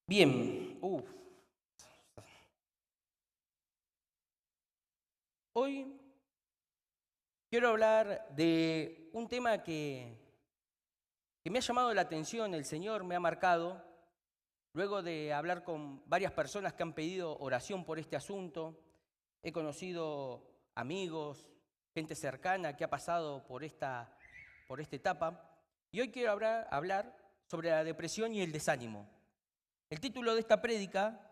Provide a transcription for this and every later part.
Bien, hoy quiero hablar de un tema que me ha llamado la atención, el Señor me ha marcado, luego de hablar con varias personas que han pedido oración por este asunto. He conocido amigos, gente cercana que ha pasado por esta etapa, y hoy quiero hablar sobre la depresión y el desánimo. El título de esta prédica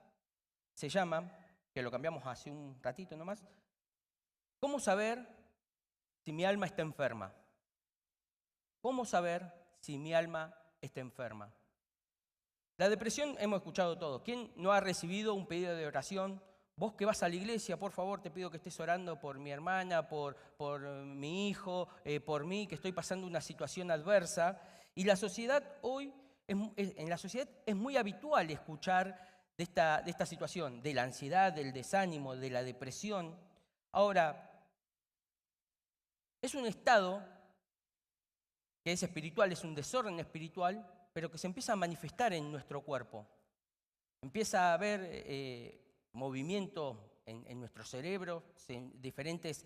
se llama, que lo cambiamos hace un ratito nomás, ¿cómo saber si mi alma está enferma? ¿Cómo saber si mi alma está enferma? La depresión hemos escuchado todo. ¿Quién no ha recibido un pedido de oración? Vos que vas a la iglesia, por favor, te pido que estés orando por mi hermana, por mi hijo, por mí, que estoy pasando una situación adversa. Y la sociedad hoy, en la sociedad es muy habitual escuchar de esta situación, de la ansiedad, del desánimo, de la depresión. Ahora, es un estado que es espiritual, es un desorden espiritual, pero que se empieza a manifestar en nuestro cuerpo. Empieza a haber movimiento en nuestro cerebro, diferentes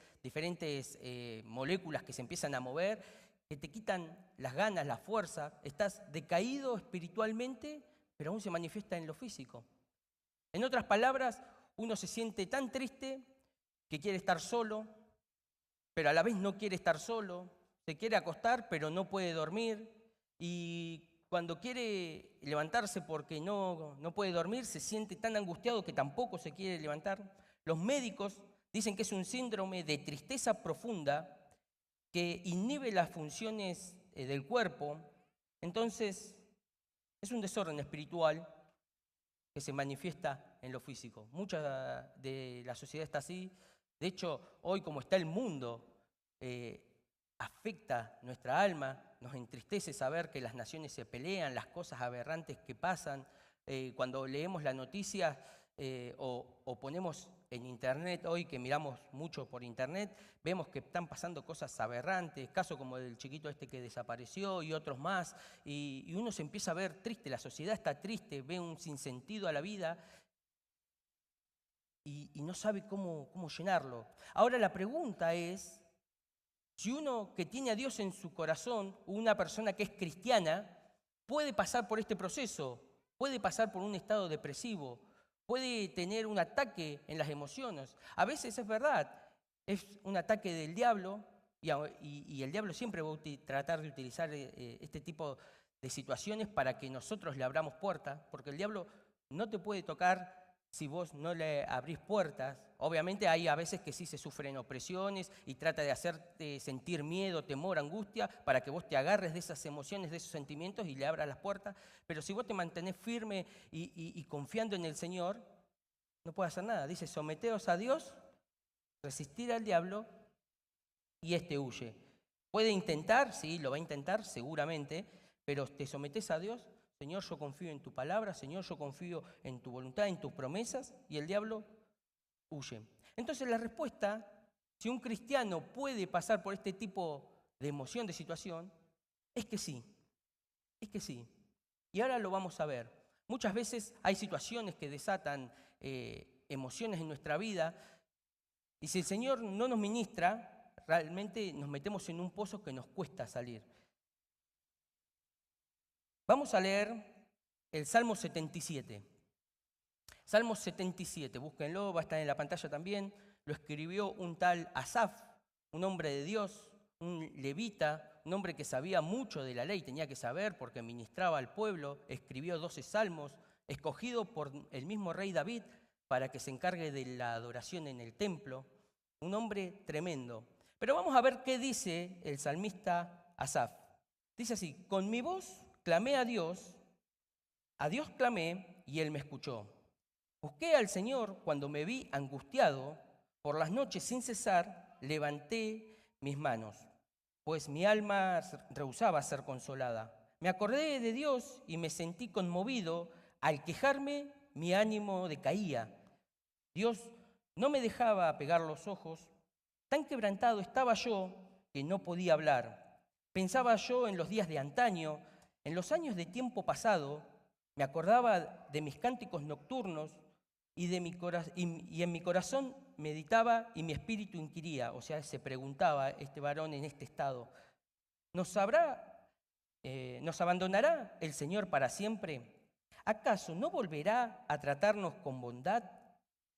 moléculas que se empiezan a mover, que te quitan las ganas, la fuerza. Estás decaído espiritualmente, pero aún se manifiesta en lo físico. En otras palabras, uno se siente tan triste que quiere estar solo, pero a la vez no quiere estar solo, se quiere acostar, pero no puede dormir, y cuando quiere levantarse porque no puede dormir, se siente tan angustiado que tampoco se quiere levantar. Los médicos dicen que es un síndrome de tristeza profunda que inhibe las funciones del cuerpo. Entonces, es un desorden espiritual que se manifiesta en lo físico. Mucha de la sociedad está así. De hecho, hoy como está el mundo, afecta nuestra alma, nos entristece saber que las naciones se pelean, las cosas aberrantes que pasan. Cuando leemos la noticia o ponemos en internet, hoy que miramos mucho por internet, vemos que están pasando cosas aberrantes, casos como el chiquito este que desapareció y otros más, y uno se empieza a ver triste, la sociedad está triste, ve un sinsentido a la vida y no sabe cómo llenarlo. Ahora la pregunta es, si uno que tiene a Dios en su corazón, una persona que es cristiana, puede pasar por este proceso, puede pasar por un estado depresivo, puede tener un ataque en las emociones. A veces es verdad, es un ataque del diablo y el diablo siempre va a tratar de utilizar este tipo de situaciones para que nosotros le abramos puertas, porque el diablo no te puede tocar si vos no le abrís puertas. Obviamente hay a veces que sí se sufren opresiones y trata de hacerte sentir miedo, temor, angustia, para que vos te agarres de esas emociones, de esos sentimientos y le abras las puertas. Pero si vos te mantenés firme y confiando en el Señor, no puede hacer nada. Dice, someteos a Dios, resistir al diablo y éste huye. Puede intentar, sí, lo va a intentar seguramente, pero te sometés a Dios. Señor, yo confío en tu palabra, Señor, yo confío en tu voluntad, en tus promesas, y el diablo huye. Entonces la respuesta, si un cristiano puede pasar por este tipo de emoción, de situación, es que sí, es que sí. Y ahora lo vamos a ver. Muchas veces hay situaciones que desatan emociones en nuestra vida, y si el Señor no nos ministra, realmente nos metemos en un pozo que nos cuesta salir. Vamos a leer el Salmo 77. Salmo 77, búsquenlo, va a estar en la pantalla también. Lo escribió un tal Asaf, un hombre de Dios, un levita, un hombre que sabía mucho de la ley, tenía que saber porque ministraba al pueblo. Escribió 12 salmos, escogido por el mismo rey David para que se encargue de la adoración en el templo. Un hombre tremendo. Pero vamos a ver qué dice el salmista Asaf. Dice así, con mi voz clamé a Dios clamé y Él me escuchó. Busqué al Señor cuando me vi angustiado, por las noches sin cesar levanté mis manos, pues mi alma rehusaba ser consolada. Me acordé de Dios y me sentí conmovido, al quejarme mi ánimo decaía. Dios no me dejaba pegar los ojos, tan quebrantado estaba yo que no podía hablar. Pensaba yo en los días de antaño, en los años de tiempo pasado, Me acordaba de mis cánticos nocturnos y en mi corazón meditaba y mi espíritu inquiría, o sea, se preguntaba este varón en este estado, ¿nos abandonará el Señor para siempre? ¿Acaso no volverá a tratarnos con bondad?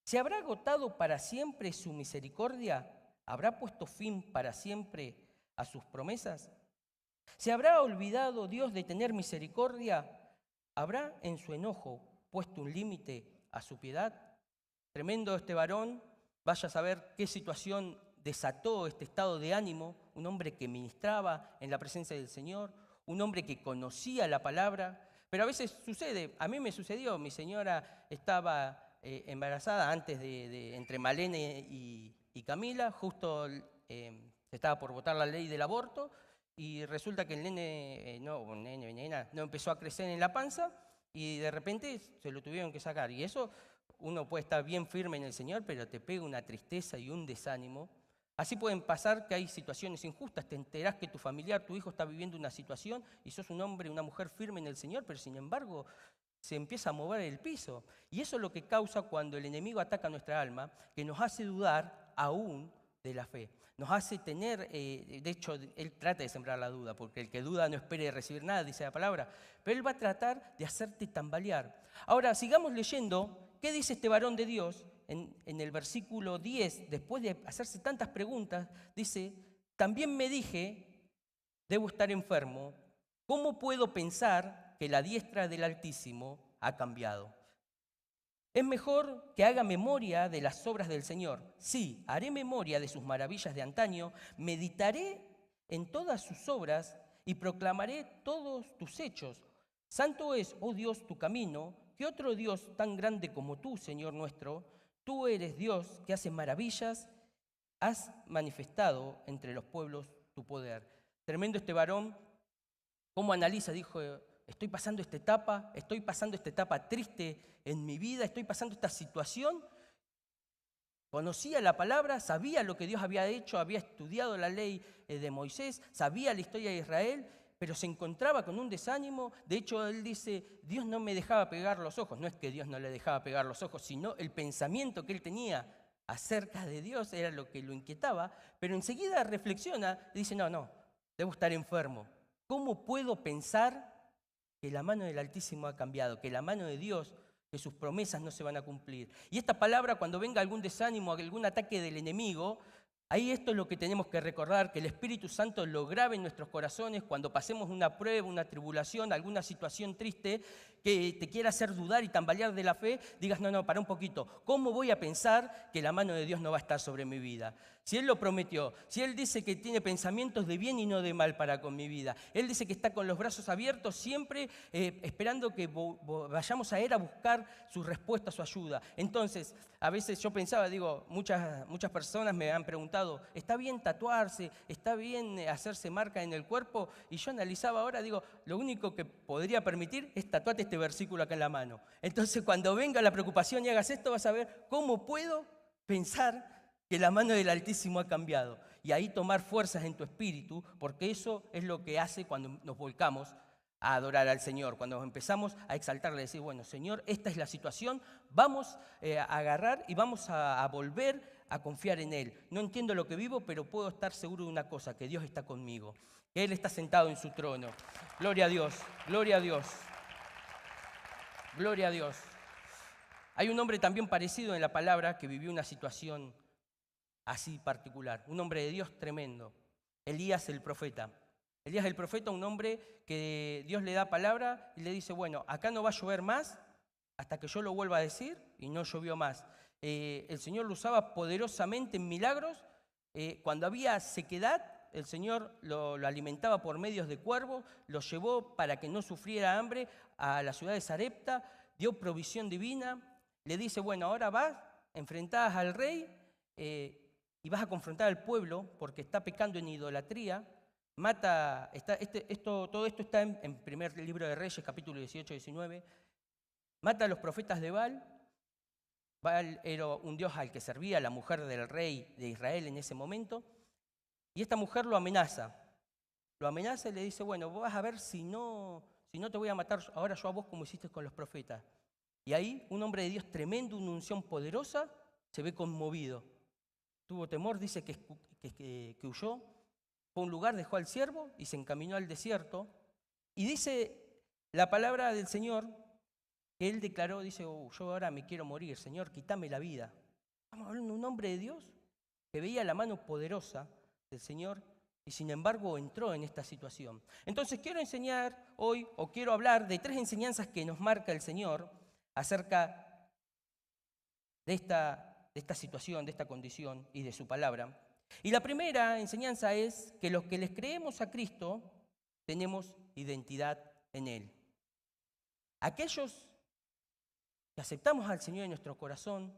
¿Se habrá agotado para siempre su misericordia? ¿Habrá puesto fin para siempre a sus promesas? ¿Se habrá olvidado Dios de tener misericordia? ¿Habrá en su enojo puesto un límite a su piedad? Tremendo este varón, vaya a saber qué situación desató este estado de ánimo, un hombre que ministraba en la presencia del Señor, un hombre que conocía la palabra, pero a veces sucede, a mí me sucedió, mi señora estaba embarazada antes entre Malene y Camila, justo se estaba por votar la ley del aborto, y resulta que el nene, nena, no empezó a crecer en la panza y de repente se lo tuvieron que sacar. Y eso, uno puede estar bien firme en el Señor, pero te pega una tristeza y un desánimo. Así pueden pasar que hay situaciones injustas. Te enterás que tu familiar, tu hijo está viviendo una situación y sos un hombre, una mujer firme en el Señor, pero sin embargo se empieza a mover el piso. Y eso es lo que causa cuando el enemigo ataca nuestra alma, que nos hace dudar aún de la fe. Nos hace tener, de hecho, él trata de sembrar la duda, porque el que duda no espere recibir nada, dice la palabra, pero él va a tratar de hacerte tambalear. Ahora, sigamos leyendo, ¿qué dice este varón de Dios? En el versículo 10, después de hacerse tantas preguntas, dice, también me dije, debo estar enfermo, ¿cómo puedo pensar que la diestra del Altísimo ha cambiado? Es mejor que haga memoria de las obras del Señor. Sí, haré memoria de sus maravillas de antaño, meditaré en todas sus obras y proclamaré todos tus hechos. Santo es, oh Dios, tu camino, ¿qué otro Dios tan grande como tú, Señor nuestro? Tú eres Dios que hace maravillas, has manifestado entre los pueblos tu poder. Tremendo este varón, cómo analiza, dijo, estoy pasando esta etapa triste en mi vida, estoy pasando esta situación. Conocía la palabra, sabía lo que Dios había hecho, había estudiado la ley de Moisés, sabía la historia de Israel, pero se encontraba con un desánimo. De hecho, él dice, Dios no me dejaba pegar los ojos. No es que Dios no le dejaba pegar los ojos, sino el pensamiento que él tenía acerca de Dios era lo que lo inquietaba. Pero enseguida reflexiona y dice, no, debo estar enfermo. ¿Cómo puedo pensar que la mano del Altísimo ha cambiado, que la mano de Dios, que sus promesas no se van a cumplir? Y esta palabra, cuando venga algún desánimo, algún ataque del enemigo, ahí esto es lo que tenemos que recordar, que el Espíritu Santo lo grabe en nuestros corazones cuando pasemos una prueba, una tribulación, alguna situación triste que te quiera hacer dudar y tambalear de la fe, digas, no, para un poquito, ¿cómo voy a pensar que la mano de Dios no va a estar sobre mi vida? Si Él lo prometió, si Él dice que tiene pensamientos de bien y no de mal para con mi vida, Él dice que está con los brazos abiertos siempre esperando que vayamos a Él a buscar su respuesta, su ayuda. Entonces, a veces yo pensaba, muchas personas me han preguntado, ¿está bien tatuarse? ¿Está bien hacerse marca en el cuerpo? Y yo analizaba ahora, lo único que podría permitir es tatuarte este versículo acá en la mano. Entonces, cuando venga la preocupación y hagas esto, vas a ver cómo puedo pensar que la mano del Altísimo ha cambiado. Y ahí tomar fuerzas en tu espíritu, porque eso es lo que hace cuando nos volcamos a adorar al Señor, cuando empezamos a exaltarle, decir, bueno, Señor, esta es la situación, vamos a agarrar y vamos a volver a confiar en Él. No entiendo lo que vivo, pero puedo estar seguro de una cosa, que Dios está conmigo, que Él está sentado en su trono. Gloria a Dios, gloria a Dios, gloria a Dios. Hay un hombre también parecido en la palabra que vivió una situación así particular, un hombre de Dios tremendo, Elías el profeta. Elías el profeta, un hombre que Dios le da palabra y le dice, bueno, acá no va a llover más hasta que yo lo vuelva a decir, y no llovió más. El Señor lo usaba poderosamente en milagros. Cuando había sequedad, el Señor lo alimentaba por medios de cuervos, lo llevó para que no sufriera hambre a la ciudad de Sarepta, dio provisión divina. Le dice, bueno, ahora vas, enfrentás al rey y vas a confrontar al pueblo porque está pecando en idolatría. Todo esto está en primer libro de Reyes, capítulo 18-19. Mata a los profetas de Baal. Baal era un dios al que servía la mujer del rey de Israel en ese momento. Y esta mujer lo amenaza. Lo amenaza y le dice, bueno, vos vas a ver si no si no te voy a matar ahora yo a vos como hiciste con los profetas. Y ahí un hombre de Dios tremendo, una unción poderosa, se ve conmovido. Tuvo temor, dice que huyó, fue a un lugar, dejó al siervo y se encaminó al desierto. Y dice la palabra del Señor, que él declaró, dice, yo ahora me quiero morir, Señor, quítame la vida. Estamos hablando de un hombre de Dios que veía la mano poderosa del Señor y sin embargo entró en esta situación. Entonces quiero enseñar hoy, o quiero hablar de 3 enseñanzas que nos marca el Señor acerca de esta situación, de esta condición y de su palabra. Y la primera enseñanza es que los que les creemos a Cristo tenemos identidad en Él. Aquellos que aceptamos al Señor en nuestro corazón,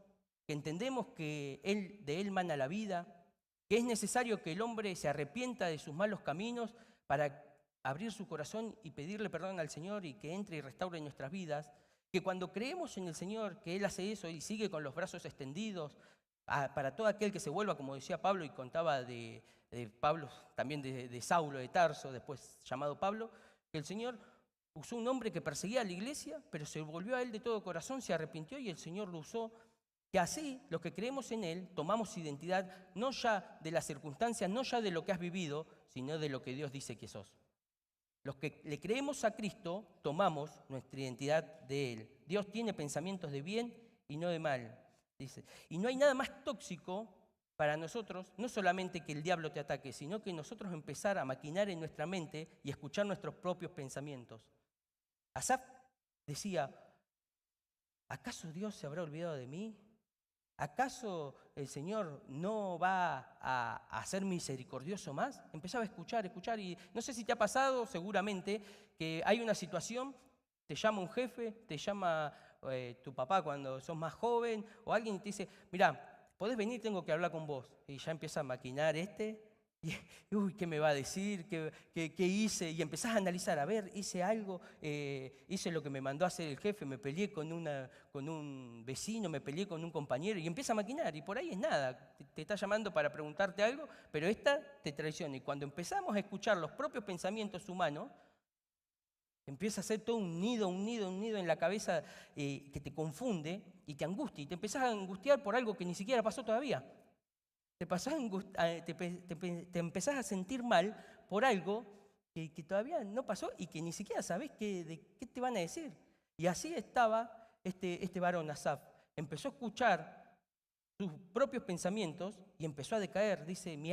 que entendemos que de Él mana la vida, que es necesario que el hombre se arrepienta de sus malos caminos para abrir su corazón y pedirle perdón al Señor y que entre y restaure nuestras vidas, que cuando creemos en el Señor, que Él hace eso y sigue con los brazos extendidos para todo aquel que se vuelva, como decía Pablo y contaba de Pablo, también de Saulo de Tarso, después llamado Pablo, que el Señor usó un hombre que perseguía a la iglesia, pero se volvió a Él de todo corazón, se arrepintió y el Señor lo usó. Que así, los que creemos en Él, tomamos identidad no ya de las circunstancias, no ya de lo que has vivido, sino de lo que Dios dice que sos. Los que le creemos a Cristo, tomamos nuestra identidad de Él. Dios tiene pensamientos de bien y no de mal, dice. Y no hay nada más tóxico para nosotros, no solamente que el diablo te ataque, sino que nosotros empezar a maquinar en nuestra mente y escuchar nuestros propios pensamientos. Asaf decía, ¿acaso Dios se habrá olvidado de mí? ¿Acaso el Señor no va a ser misericordioso más? Empezaba a escuchar, y no sé si te ha pasado, seguramente, que hay una situación, te llama un jefe, te llama tu papá cuando sos más joven, o alguien te dice, mirá, podés venir, tengo que hablar con vos. Y ya empieza a maquinar y uy, ¿qué me va a decir? ¿Qué hice? Y empezás a analizar, a ver, hice algo, hice lo que me mandó a hacer el jefe, me peleé con un vecino, me peleé con un compañero, y empieza a maquinar, y por ahí es nada, te está llamando para preguntarte algo, pero esta te traiciona. Y cuando empezamos a escuchar los propios pensamientos humanos, empieza a hacer todo un nido en la cabeza que te confunde y te angustia, y te empezás a angustiar por algo que ni siquiera pasó todavía. Te empezás a sentir mal por algo que todavía no pasó y que ni siquiera sabés de qué te van a decir. Y así estaba este varón, Asaf. Empezó a escuchar sus propios pensamientos y empezó a decaer. Dice, mi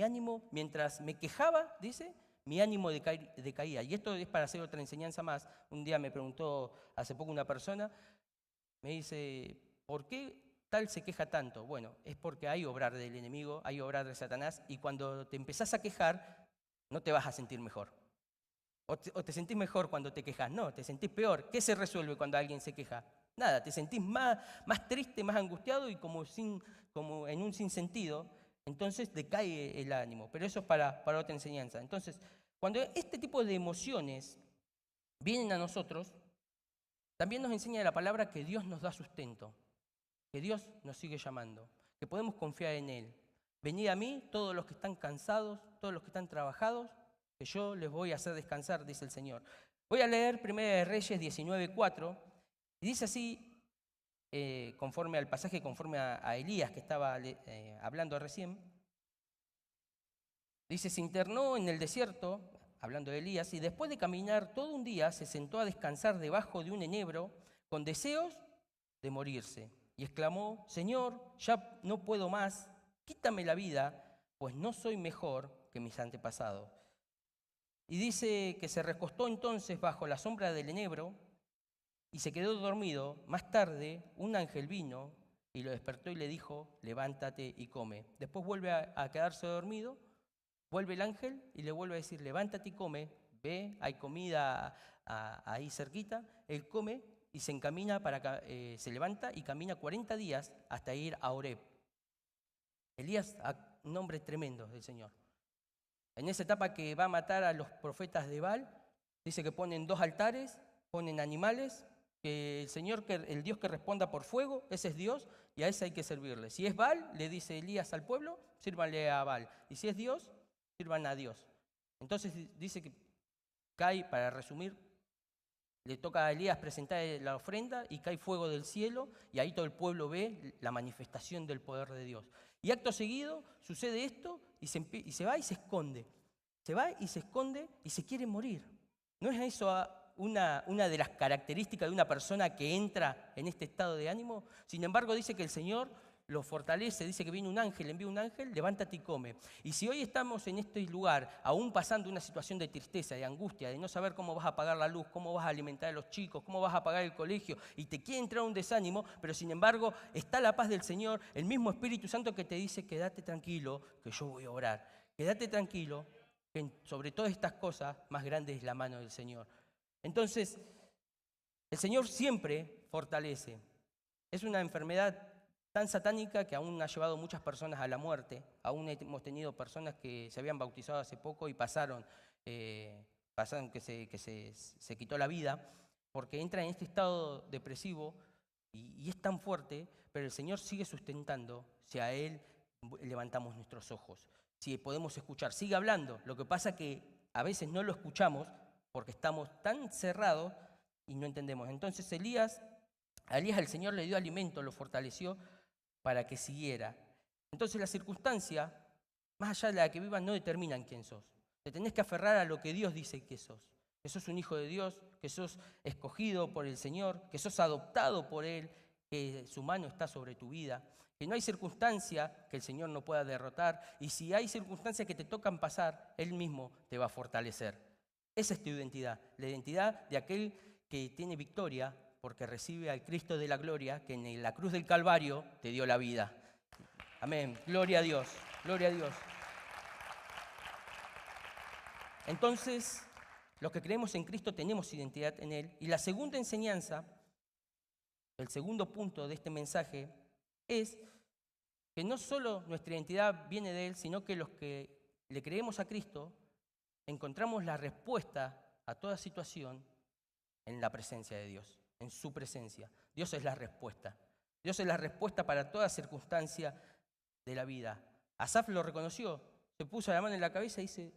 ánimo, mientras me quejaba, dice, mi ánimo decaía. Y esto es para hacer otra enseñanza más. Un día me preguntó hace poco una persona, me dice, ¿por qué tal se queja tanto? Bueno, es porque hay obrar del enemigo, hay obrar de Satanás, y cuando te empezás a quejar, no te vas a sentir mejor. O te sentís mejor cuando te quejas, no, te sentís peor. ¿Qué se resuelve cuando alguien se queja? Nada, te sentís más triste, más angustiado y como en un sinsentido, entonces decae el ánimo. Pero eso es para otra enseñanza. Entonces, cuando este tipo de emociones vienen a nosotros, también nos enseña la palabra que Dios nos da sustento, que Dios nos sigue llamando, que podemos confiar en Él. Venid a mí todos los que están cansados, todos los que están trabajados, que yo les voy a hacer descansar, dice el Señor. Voy a leer 1 de Reyes 19:4, y dice así, conforme al pasaje, conforme a Elías que estaba hablando recién. Dice, se internó en el desierto, hablando de Elías, y después de caminar todo un día se sentó a descansar debajo de un enebro con deseos de morirse. Y exclamó, Señor, ya no puedo más, quítame la vida, pues no soy mejor que mis antepasados. Y dice que se recostó entonces bajo la sombra del enebro y se quedó dormido. Más tarde, un ángel vino y lo despertó y le dijo, levántate y come. Después vuelve a quedarse dormido, vuelve el ángel y le vuelve a decir, levántate y come, ve, hay comida ahí cerquita, él come y se encamina, se levanta y camina 40 días hasta ir a Horeb. Elías, un hombre tremendo del Señor. En esa etapa que va a matar a los profetas de Baal, dice que ponen 2 altares, ponen animales, que el Señor, el Dios que responda por fuego, ese es Dios y a ese hay que servirle. Si es Baal, le dice Elías al pueblo, sírvanle a Baal. Y si es Dios, sirvan a Dios. Entonces dice que cae, para resumir, Le toca a Elías presentar la ofrenda y cae fuego del cielo y ahí todo el pueblo ve la manifestación del poder de Dios. Y acto seguido sucede esto y se va y se esconde. Se va y se esconde y se quiere morir. ¿No es eso una de las características de una persona que entra en este estado de ánimo? Sin embargo, dice que el Señor lo fortalece, dice que viene un ángel, envía un ángel, levántate y come. Y si hoy estamos en este lugar, aún pasando una situación de tristeza, de angustia, de no saber cómo vas a pagar la luz, cómo vas a alimentar a los chicos, cómo vas a pagar el colegio, y te quiere entrar un desánimo, pero sin embargo está la paz del Señor, el mismo Espíritu Santo que te dice, quédate tranquilo, que yo voy a orar. Quédate tranquilo, que sobre todas estas cosas, más grande es la mano del Señor. Entonces, el Señor siempre fortalece. Es una enfermedad tan satánica que aún ha llevado muchas personas a la muerte. Aún hemos tenido personas que se habían bautizado hace poco y pasaron que se quitó la vida, porque entra en este estado depresivo y es tan fuerte, pero el Señor sigue sustentando si a Él levantamos nuestros ojos, si podemos escuchar. Sigue hablando, lo que pasa que a veces no lo escuchamos porque estamos tan cerrados y no entendemos. Entonces a Elías el Señor le dio alimento, lo fortaleció para que siguiera. Entonces la circunstancia, más allá de la que vivas, no determinan quién sos. Te tenés que aferrar a lo que Dios dice que sos. Que sos un hijo de Dios, que sos escogido por el Señor, que sos adoptado por Él, que su mano está sobre tu vida, que no hay circunstancia que el Señor no pueda derrotar, y si hay circunstancias que te tocan pasar, Él mismo te va a fortalecer. Esa es tu identidad, la identidad de aquel que tiene victoria porque recibe al Cristo de la gloria que en la cruz del Calvario te dio la vida. Amén. Gloria a Dios. Gloria a Dios. Entonces, los que creemos en Cristo tenemos identidad en Él. Y la segunda enseñanza, el segundo punto de este mensaje, es que no solo nuestra identidad viene de Él, sino que los que le creemos a Cristo encontramos la respuesta a toda situación en la presencia de Dios, en su presencia. Dios es la respuesta. Dios es la respuesta para toda circunstancia de la vida. Asaf lo reconoció, se puso la mano en la cabeza y dice,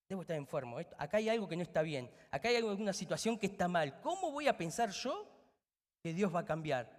debo estar enfermo, acá hay algo que no está bien, acá hay alguna situación que está mal. ¿Cómo voy a pensar yo que Dios va a cambiar?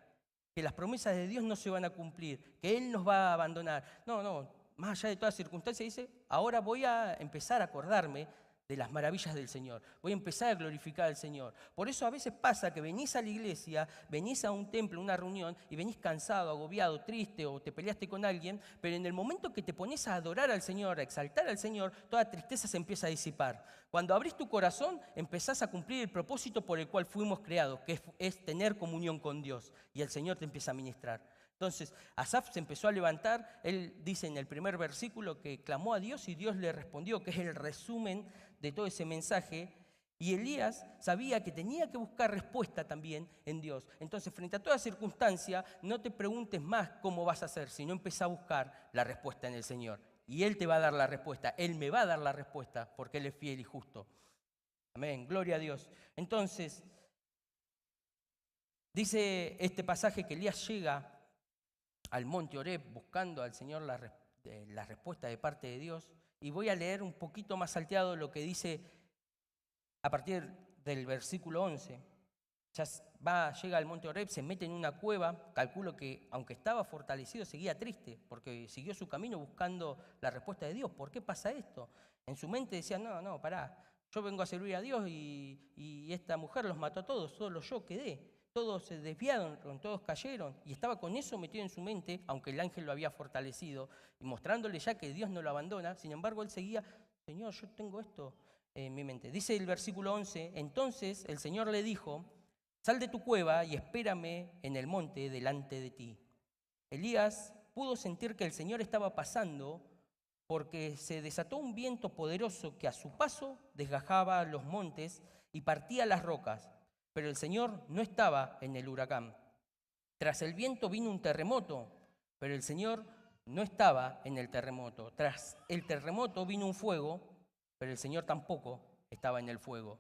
Que las promesas de Dios no se van a cumplir, que Él nos va a abandonar. No, más allá de toda circunstancia dice, ahora voy a empezar a acordarme de las maravillas del Señor. Voy a empezar a glorificar al Señor. Por eso a veces pasa que venís a la iglesia, venís a un templo, una reunión, y venís cansado, agobiado, triste, o te peleaste con alguien, pero en el momento que te pones a adorar al Señor, a exaltar al Señor, toda tristeza se empieza a disipar. Cuando abrís tu corazón, empezás a cumplir el propósito por el cual fuimos creados, que es tener comunión con Dios, y el Señor te empieza a ministrar. Entonces, Asaf se empezó a levantar, él dice en el primer versículo que clamó a Dios y Dios le respondió, que es el resumen de todo ese mensaje, y Elías sabía que tenía que buscar respuesta también en Dios. Entonces, frente a toda circunstancia, no te preguntes más cómo vas a hacer, sino empieza a buscar la respuesta en el Señor. Y Él te va a dar la respuesta, Él me va a dar la respuesta, porque Él es fiel y justo. Amén, gloria a Dios. Entonces, dice este pasaje que Elías llega al monte Oreb buscando al Señor la respuesta de parte de Dios. Y voy a leer un poquito más salteado lo que dice a partir del versículo 11. Llega al monte Oreb, se mete en una cueva, calculo que aunque estaba fortalecido seguía triste, porque siguió su camino buscando la respuesta de Dios. ¿Por qué pasa esto? En su mente decía, no, pará, yo vengo a servir a Dios y esta mujer los mató a todos, solo yo quedé. Todos se desviaron, todos cayeron, y estaba con eso metido en su mente, aunque el ángel lo había fortalecido, y mostrándole ya que Dios no lo abandona. Sin embargo, él seguía, Señor, yo tengo esto en mi mente. Dice el versículo 11, entonces el Señor le dijo, sal de tu cueva y espérame en el monte delante de ti. Elías pudo sentir que el Señor estaba pasando porque se desató un viento poderoso que a su paso desgajaba los montes y partía las rocas. Pero el Señor no estaba en el huracán. Tras el viento vino un terremoto, pero el Señor no estaba en el terremoto. Tras el terremoto vino un fuego, pero el Señor tampoco estaba en el fuego.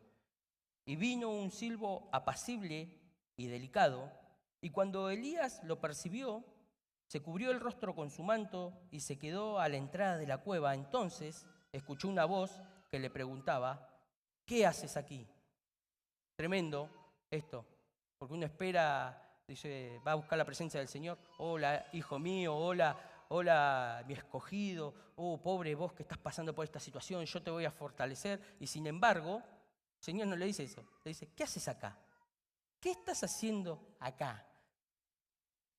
Y vino un silbo apacible y delicado, y cuando Elías lo percibió, se cubrió el rostro con su manto y se quedó a la entrada de la cueva. Entonces escuchó una voz que le preguntaba, ¿qué haces aquí? Tremendo. esto. Porque uno espera, dice, va a buscar la presencia del Señor. Hola, hijo mío, hola, mi escogido. Oh, pobre vos que estás pasando por esta situación, yo te voy a fortalecer. Y sin embargo, el Señor no le dice eso. Le dice, ¿qué haces acá? ¿Qué estás haciendo acá?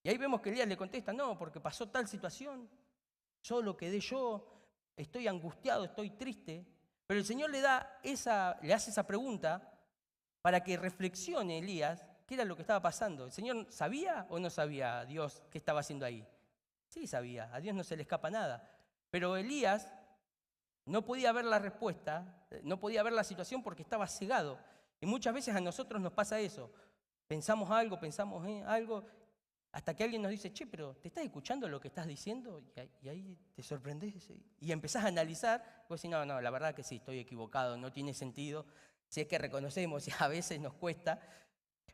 Y ahí vemos que Elías le contesta, no, porque pasó tal situación, solo quedé yo, estoy angustiado, estoy triste. Pero el Señor le hace esa pregunta para que reflexione Elías qué era lo que estaba pasando. ¿El Señor sabía o no sabía Dios qué estaba haciendo ahí? Sí sabía, a Dios no se le escapa nada. Pero Elías no podía ver la respuesta, no podía ver la situación porque estaba cegado. Y muchas veces a nosotros nos pasa eso. Pensamos algo, hasta que alguien nos dice, che, pero ¿te estás escuchando lo que estás diciendo? Y ahí te sorprendes y empezás a analizar. Pues si no, la verdad que sí, estoy equivocado, no tiene sentido. Si es que reconocemos y a veces nos cuesta.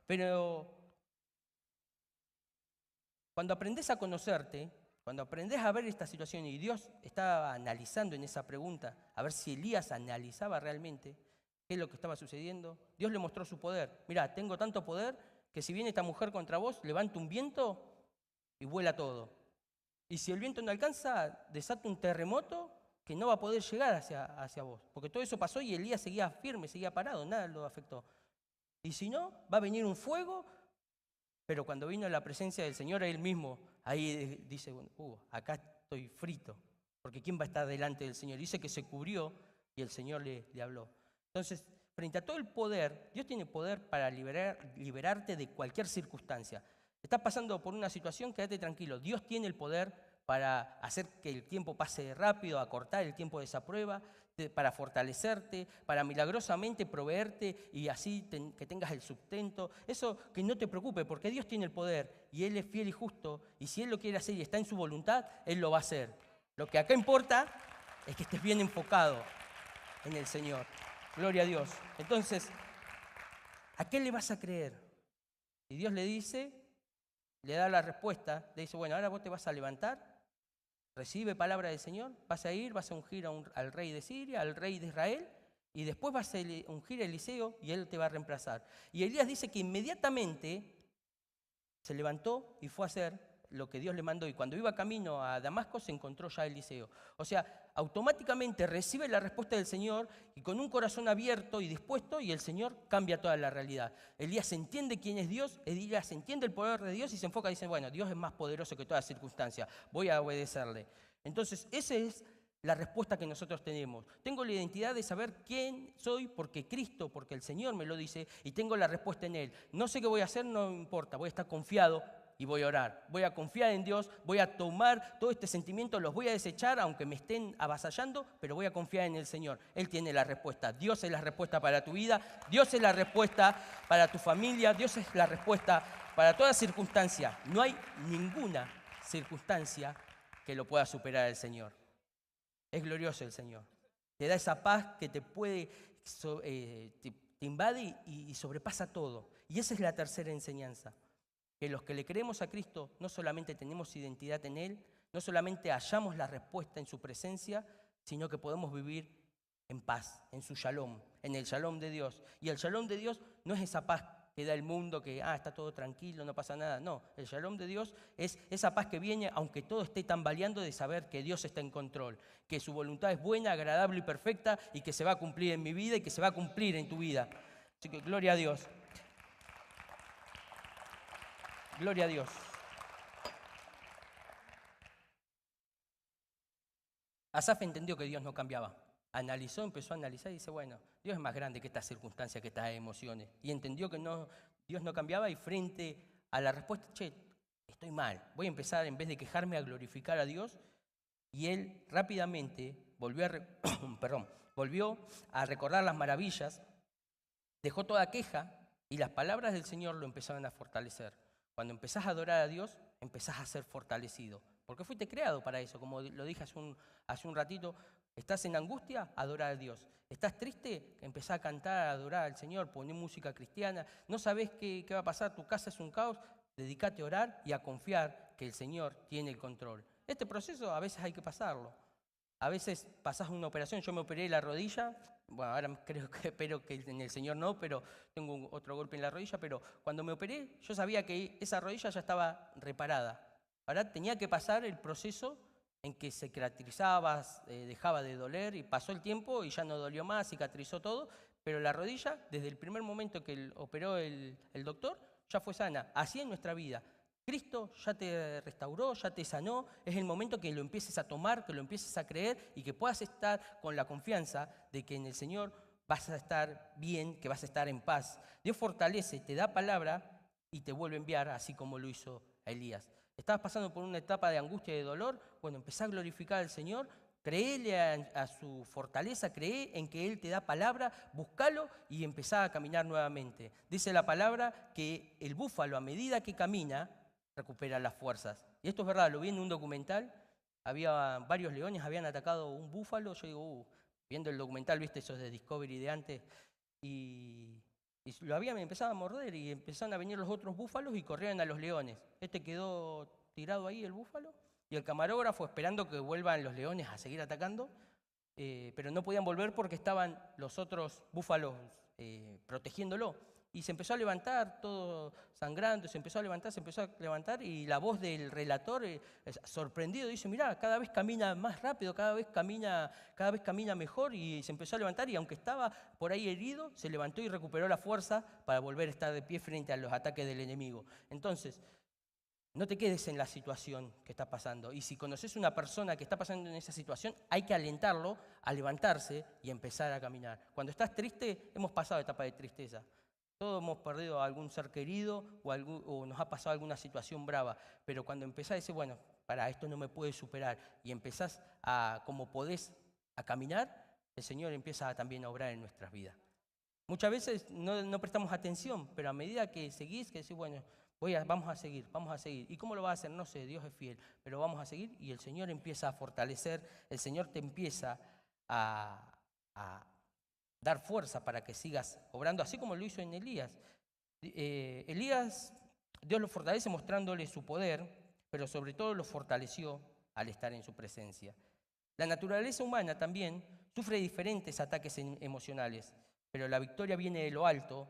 Pero cuando aprendes a conocerte, cuando aprendes a ver esta situación y Dios estaba analizando en esa pregunta, a ver si Elías analizaba realmente qué es lo que estaba sucediendo, Dios le mostró su poder. Mirá, tengo tanto poder que si viene esta mujer contra vos, levanto un viento y vuela todo. Y si el viento no alcanza, desata un terremoto que no va a poder llegar hacia vos. Porque todo eso pasó y Elías seguía firme, seguía parado, nada lo afectó. Y si no, va a venir un fuego. Pero cuando vino la presencia del Señor, él mismo, ahí dice, acá estoy frito, porque ¿quién va a estar delante del Señor? Dice que se cubrió y el Señor le habló. Entonces, frente a todo el poder, Dios tiene poder para liberarte de cualquier circunstancia. Estás pasando por una situación, quédate tranquilo. Dios tiene el poder para hacer que el tiempo pase rápido, acortar el tiempo de esa prueba, para fortalecerte, para milagrosamente proveerte y así que tengas el sustento. Eso que no te preocupe, porque Dios tiene el poder y Él es fiel y justo, y si Él lo quiere hacer y está en su voluntad, Él lo va a hacer. Lo que acá importa es que estés bien enfocado en el Señor. Gloria a Dios. Entonces, ¿a qué le vas a creer? Y Dios le dice, le da la respuesta, le dice, bueno, ahora vos te vas a levantar, recibe palabra del Señor, vas a ir, vas a ungir al rey de Siria, al rey de Israel, y después vas a ungir a Eliseo y él te va a reemplazar. Y Elías dice que inmediatamente se levantó y fue a hacer lo que Dios le mandó. Y cuando iba camino a Damasco se encontró ya Eliseo. O sea, automáticamente recibe la respuesta del Señor y con un corazón abierto y dispuesto, y el Señor cambia toda la realidad. Elías entiende quién es Dios, Elías entiende el poder de Dios y se enfoca y dice, bueno, Dios es más poderoso que toda circunstancia, voy a obedecerle. Entonces, esa es la respuesta que nosotros tenemos. Tengo la identidad de saber quién soy porque Cristo, porque el Señor me lo dice y tengo la respuesta en Él. No sé qué voy a hacer, no importa, voy a estar confiado y voy a orar. Voy a confiar en Dios, voy a tomar todo este sentimiento, los voy a desechar aunque me estén avasallando, pero voy a confiar en el Señor. Él tiene la respuesta. Dios es la respuesta para tu vida, Dios es la respuesta para tu familia, Dios es la respuesta para toda circunstancia. No hay ninguna circunstancia que lo pueda superar el Señor. Es glorioso el Señor. Te da esa paz que te puede, te invade y sobrepasa todo. Y esa es la tercera enseñanza. Que los que le creemos a Cristo no solamente tenemos identidad en Él, no solamente hallamos la respuesta en su presencia, sino que podemos vivir en paz, en su shalom, en el shalom de Dios. Y el shalom de Dios no es esa paz que da el mundo, que está todo tranquilo, no pasa nada. No, el shalom de Dios es esa paz que viene, aunque todo esté tambaleando, de saber que Dios está en control, que su voluntad es buena, agradable y perfecta y que se va a cumplir en mi vida y que se va a cumplir en tu vida. Así que gloria a Dios. Gloria a Dios. Asaf entendió que Dios no cambiaba. Analizó, empezó a analizar y dice, bueno, Dios es más grande que estas circunstancias, que estas emociones. Y entendió que Dios no cambiaba y frente a la respuesta, che, estoy mal. Voy a empezar, en vez de quejarme, a glorificar a Dios. Y él rápidamente volvió a recordar las maravillas, dejó toda queja y las palabras del Señor lo empezaron a fortalecer. Cuando empezás a adorar a Dios, empezás a ser fortalecido. Porque fuiste creado para eso, como lo dije hace un ratito. ¿Estás en angustia? Adora a Dios. ¿Estás triste? Empezá a cantar, a adorar al Señor, poné música cristiana. ¿No sabés qué va a pasar? ¿Tu casa es un caos? Dedícate a orar y a confiar que el Señor tiene el control. Este proceso a veces hay que pasarlo. A veces pasás una operación, yo me operé la rodilla, bueno, ahora espero que en el Señor no, pero tengo otro golpe en la rodilla, pero cuando me operé yo sabía que esa rodilla ya estaba reparada. Ahora tenía que pasar el proceso en que se cicatrizaba, dejaba de doler y pasó el tiempo y ya no dolió más, cicatrizó todo, pero la rodilla, desde el primer momento que operó el doctor, ya fue sana. Así en nuestra vida. Cristo ya te restauró, ya te sanó, es el momento que lo empieces a tomar, que lo empieces a creer y que puedas estar con la confianza de que en el Señor vas a estar bien, que vas a estar en paz. Dios fortalece, te da palabra y te vuelve a enviar, así como lo hizo a Elías. Estabas pasando por una etapa de angustia y de dolor, bueno, empezá a glorificar al Señor, créele a su fortaleza, cree en que Él te da palabra, búscalo y empezá a caminar nuevamente. Dice la palabra que el búfalo a medida que camina, recupera las fuerzas. Y esto es verdad, lo vi en un documental, había varios leones, habían atacado un búfalo, yo digo, viendo el documental, viste, esos de Discovery de antes, y lo habían empezado a morder y empezaron a venir los otros búfalos y corrieron a los leones. Este quedó tirado ahí, el búfalo, y el camarógrafo esperando que vuelvan los leones a seguir atacando, pero no podían volver porque estaban los otros búfalos protegiéndolo. Y se empezó a levantar, todo sangrando, se empezó a levantar, y la voz del relator, sorprendido, dice, mirá, cada vez camina más rápido, cada vez camina mejor, y se empezó a levantar, y aunque estaba por ahí herido, se levantó y recuperó la fuerza para volver a estar de pie frente a los ataques del enemigo. Entonces, no te quedes en la situación que está pasando. Y si conoces una persona que está pasando en esa situación, hay que alentarlo a levantarse y empezar a caminar. Cuando estás triste, hemos pasado etapa de tristeza. Todos hemos perdido a algún ser querido o nos ha pasado alguna situación brava. Pero cuando empezás a decir, bueno, para esto no me puede superar, y empezás como podés, a caminar, el Señor empieza también a obrar en nuestras vidas. Muchas veces no prestamos atención, pero a medida que seguís, que decís, bueno, vamos a seguir. ¿Y cómo lo vas a hacer? No sé, Dios es fiel, pero vamos a seguir y el Señor empieza a fortalecer, el Señor te empieza a dar fuerza para que sigas obrando, así como lo hizo en Elías. Elías, Dios lo fortalece mostrándole su poder, pero sobre todo lo fortaleció al estar en su presencia. La naturaleza humana también sufre diferentes ataques emocionales, pero la victoria viene de lo alto.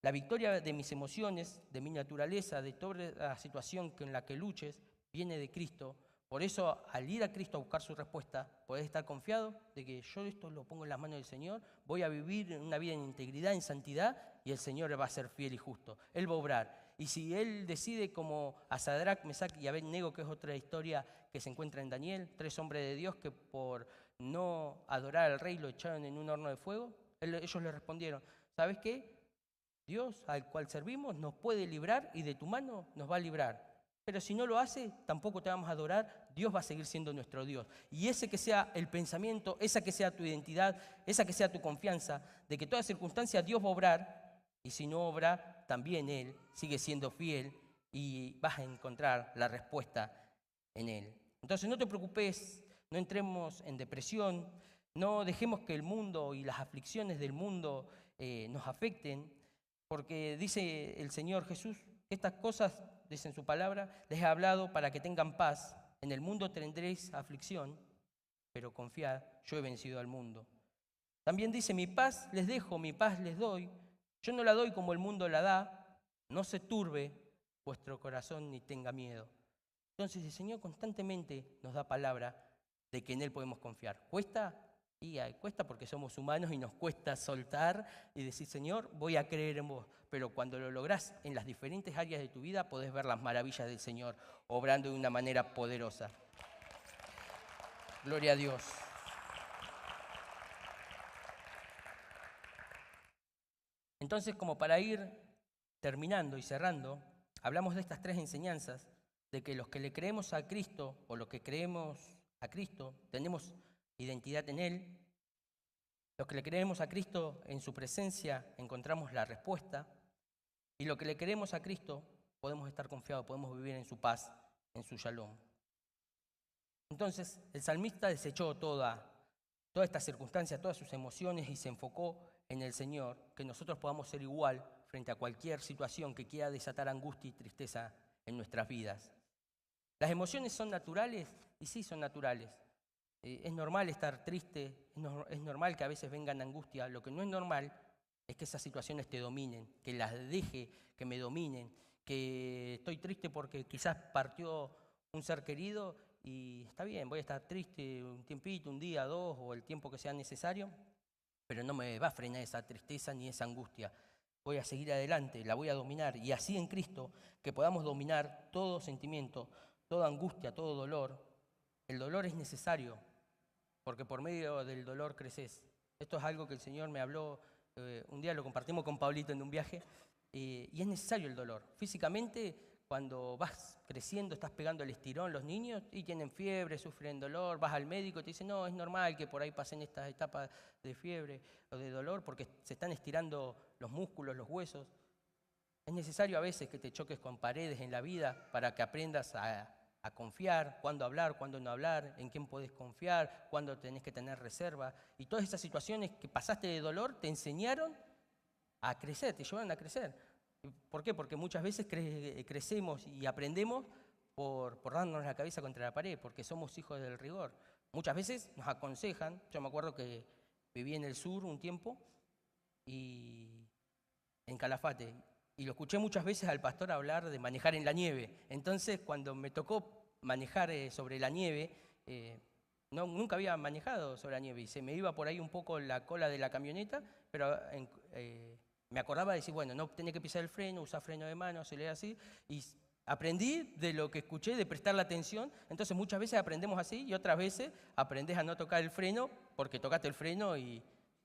La victoria de mis emociones, de mi naturaleza, de toda la situación en la que luches, viene de Cristo. Por eso, al ir a Cristo a buscar su respuesta, podés estar confiado de que yo esto lo pongo en las manos del Señor, voy a vivir una vida en integridad, en santidad, y el Señor va a ser fiel y justo. Él va a obrar. Y si Él decide, como a Sadrach, Mesach y Abednego, que es otra historia que se encuentra en Daniel, 3 hombres de Dios que por no adorar al rey lo echaron en un horno de fuego, ellos le respondieron, ¿sabes qué? Dios al cual servimos nos puede librar y de tu mano nos va a librar. Pero si no lo hace, tampoco te vamos a adorar, Dios va a seguir siendo nuestro Dios. Y ese que sea el pensamiento, esa que sea tu identidad, esa que sea tu confianza, de que en toda circunstancia Dios va a obrar, y si no obra, también Él sigue siendo fiel y vas a encontrar la respuesta en Él. Entonces no te preocupes, no entremos en depresión, no dejemos que el mundo y las aflicciones del mundo nos afecten, porque dice el Señor Jesús, estas cosas, dice en su palabra, les he hablado para que tengan paz. En el mundo tendréis aflicción, pero confiad, yo he vencido al mundo. También dice, mi paz les dejo, mi paz les doy. Yo no la doy como el mundo la da, no se turbe vuestro corazón ni tenga miedo. Entonces el Señor constantemente nos da palabra de que en Él podemos confiar. ¿Cuesta? Y cuesta porque somos humanos y nos cuesta soltar y decir, Señor, voy a creer en vos. Pero cuando lo lográs en las diferentes áreas de tu vida, podés ver las maravillas del Señor obrando de una manera poderosa. Gloria a Dios. Entonces, como para ir terminando y cerrando, hablamos de estas 3 enseñanzas, de que los que le creemos a Cristo o los que creemos a Cristo tenemos identidad en Él. Los que le creemos a Cristo en su presencia encontramos la respuesta. Y los que le creemos a Cristo podemos estar confiados, podemos vivir en su paz, en su shalom. Entonces el salmista desechó toda esta circunstancia, todas sus emociones y se enfocó en el Señor, que nosotros podamos ser igual frente a cualquier situación que quiera desatar angustia y tristeza en nuestras vidas. ¿Las emociones son naturales? Y sí, son naturales. Es normal estar triste, es normal que a veces vengan angustia. Lo que no es normal es que esas situaciones te dominen, que las deje que me dominen, que estoy triste porque quizás partió un ser querido y está bien, voy a estar triste un tiempito, un día, dos o el tiempo que sea necesario, pero no me va a frenar esa tristeza ni esa angustia. Voy a seguir adelante, la voy a dominar y así en Cristo que podamos dominar todo sentimiento, toda angustia, todo dolor. El dolor es necesario porque por medio del dolor creces. Esto es algo que el Señor me habló, un día lo compartimos con Pablito en un viaje y es necesario el dolor. Físicamente, cuando vas creciendo, estás pegando el estirón, los niños y tienen fiebre, sufren dolor, vas al médico y te dicen, no, es normal que por ahí pasen estas etapas de fiebre o de dolor porque se están estirando los músculos, los huesos. Es necesario a veces que te choques con paredes en la vida para que aprendas a confiar, cuándo hablar, cuándo no hablar, en quién podés confiar, cuándo tenés que tener reserva. Y todas esas situaciones que pasaste de dolor te enseñaron a crecer, te llevaron a crecer. ¿Por qué? Porque muchas veces crecemos y aprendemos por darnos la cabeza contra la pared, porque somos hijos del rigor. Muchas veces nos aconsejan, yo me acuerdo que viví en el sur un tiempo, y en Calafate, y lo escuché muchas veces al pastor hablar de manejar en la nieve. Entonces, cuando me tocó manejar sobre la nieve, nunca había manejado sobre la nieve, y se me iba por ahí un poco la cola de la camioneta, pero me acordaba de decir, bueno, no tenés que pisar el freno, usar freno de mano, acelerar así, y aprendí de lo que escuché, de prestar la atención. Entonces muchas veces aprendemos así y otras veces aprendés a no tocar el freno porque tocaste el freno y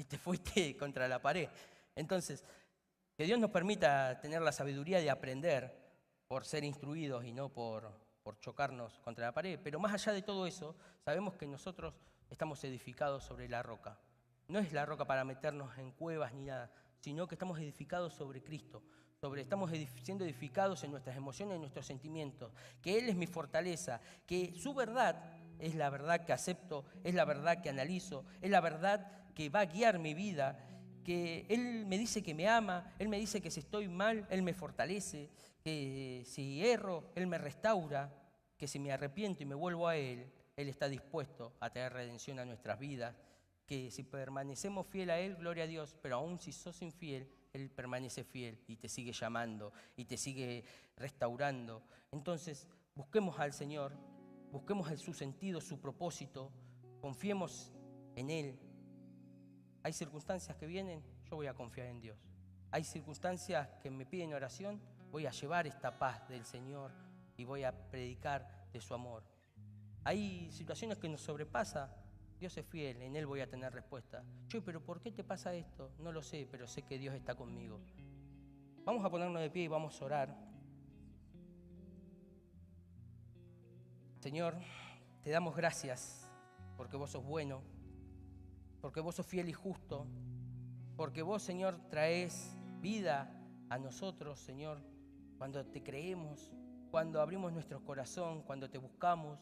te fuiste contra la pared. Entonces, que Dios nos permita tener la sabiduría de aprender por ser instruidos y no por chocarnos contra la pared. Pero más allá de todo eso, sabemos que nosotros estamos edificados sobre la roca. No es la roca para meternos en cuevas ni nada, sino que estamos edificados sobre Cristo. Estamos siendo edificados en nuestras emociones, en nuestros sentimientos, que Él es mi fortaleza, que su verdad es la verdad que acepto, es la verdad que analizo, es la verdad que va a guiar mi vida, que Él me dice que me ama, Él me dice que si estoy mal, Él me fortalece, que si erro, Él me restaura, que si me arrepiento y me vuelvo a Él, Él está dispuesto a traer redención a nuestras vidas, que si permanecemos fiel a Él, gloria a Dios, pero aún si sos infiel, Él permanece fiel y te sigue llamando y te sigue restaurando. Entonces, busquemos al Señor, busquemos su sentido, su propósito, confiemos en Él. Hay circunstancias que vienen, yo voy a confiar en Dios. Hay circunstancias que me piden oración, voy a llevar esta paz del Señor y voy a predicar de su amor. Hay situaciones que nos sobrepasan. Dios es fiel, en Él voy a tener respuesta. Che, pero ¿por qué te pasa esto? No lo sé, pero sé que Dios está conmigo. Vamos a ponernos de pie y vamos a orar. Señor, te damos gracias porque vos sos bueno, porque vos sos fiel y justo, porque vos, Señor, traes vida a nosotros, Señor, cuando te creemos, cuando abrimos nuestro corazón, cuando te buscamos.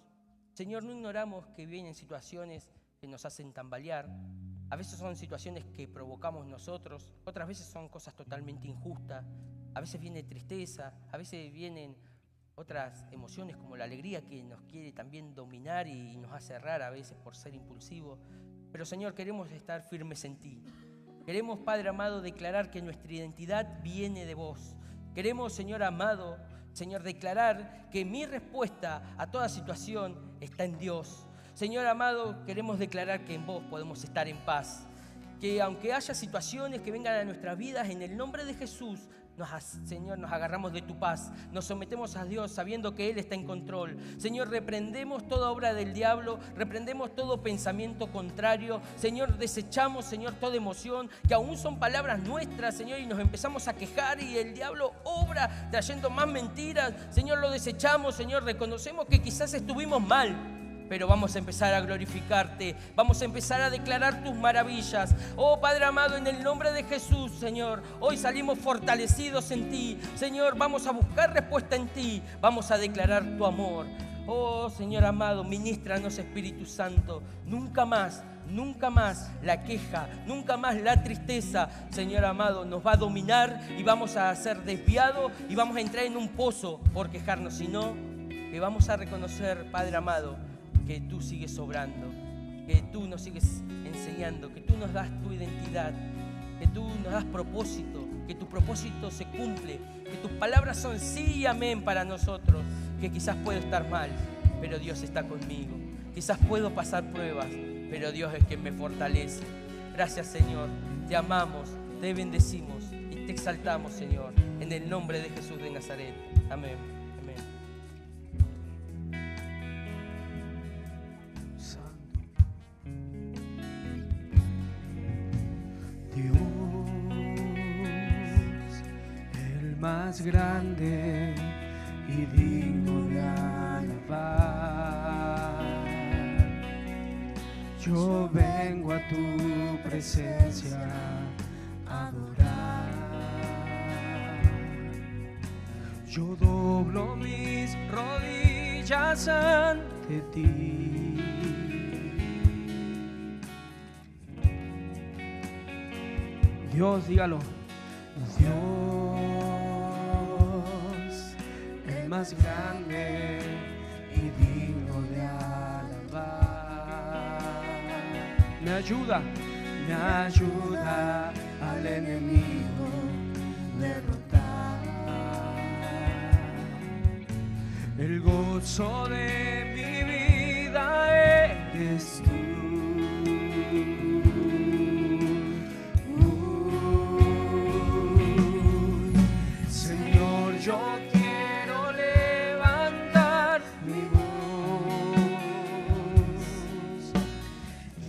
Señor, no ignoramos que vienen situaciones que nos hacen tambalear. A veces son situaciones que provocamos nosotros, otras veces son cosas totalmente injustas, a veces viene tristeza, a veces vienen otras emociones como la alegría que nos quiere también dominar y nos hace errar a veces por ser impulsivos. Pero Señor, queremos estar firmes en ti. Queremos, Padre amado, declarar que nuestra identidad viene de vos. Queremos, Señor amado, Señor, declarar que mi respuesta a toda situación está en Dios. Señor amado, queremos declarar que en vos podemos estar en paz. Que aunque haya situaciones que vengan a nuestras vidas, en el nombre de Jesús, Señor, nos agarramos de tu paz. Nos sometemos a Dios sabiendo que Él está en control. Señor, reprendemos toda obra del diablo, reprendemos todo pensamiento contrario. Señor, desechamos, Señor, toda emoción, que aún son palabras nuestras, Señor, y nos empezamos a quejar y el diablo obra trayendo más mentiras. Señor, lo desechamos, Señor, reconocemos que quizás estuvimos mal, pero vamos a empezar a glorificarte, vamos a empezar a declarar tus maravillas. Oh Padre amado, en el nombre de Jesús, Señor, hoy salimos fortalecidos en ti. Señor, vamos a buscar respuesta en ti, vamos a declarar tu amor. Oh Señor amado, ministranos, Espíritu Santo. Nunca más la queja, nunca más la tristeza, Señor amado, nos va a dominar y vamos a ser desviados y vamos a entrar en un pozo por quejarnos, sino que vamos a reconocer, Padre amado, que tú sigues obrando, que tú nos sigues enseñando, que tú nos das tu identidad, que tú nos das propósito, que tu propósito se cumple, que tus palabras son sí y amén para nosotros, que quizás puedo estar mal, pero Dios está conmigo. Quizás puedo pasar pruebas, pero Dios es quien me fortalece. Gracias, Señor. Te amamos, te bendecimos y te exaltamos, Señor, en el nombre de Jesús de Nazaret. Amén. Amén. Santo Dios, el más grande y digno de alabar. Yo vengo a tu presencia a adorar. Yo doblo mis rodillas ante ti. Dios, dígalo. Dios, el más grande y digno de alabar. Me ayuda al enemigo derrotar. El gozo de mi vida eres tú. Señor, yo quiero levantar mi voz.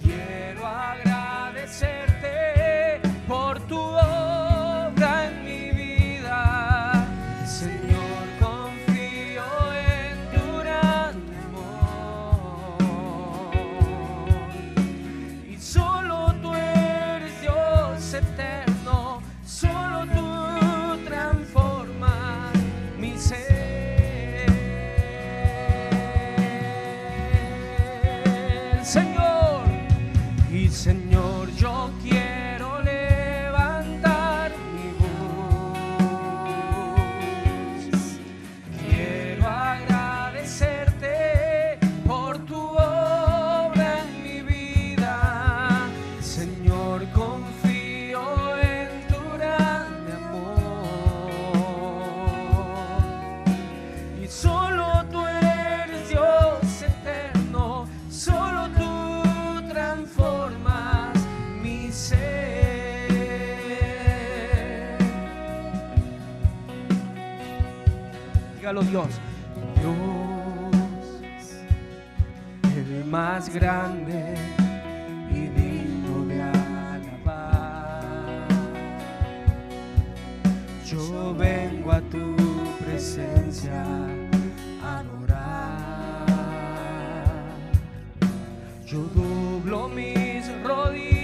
Quiero agradecerte por tu obra en mi vida. Señor, confío en tu gran amor. Y solo tú eres Dios eterno, solo tú transformas mi ser. Señor, y Señor, yo quiero levantar mi voz. Quiero agradecerte por tu obra en mi vida. Señor, confío en tu grande amor. Y solo tú eres Dios eterno, solo tú transformas mi ser. Dígalo, Dios. Dios, el más grande y digno de alabar. Yo vengo a tu presencia a adorar. Yo doblo mis rodillas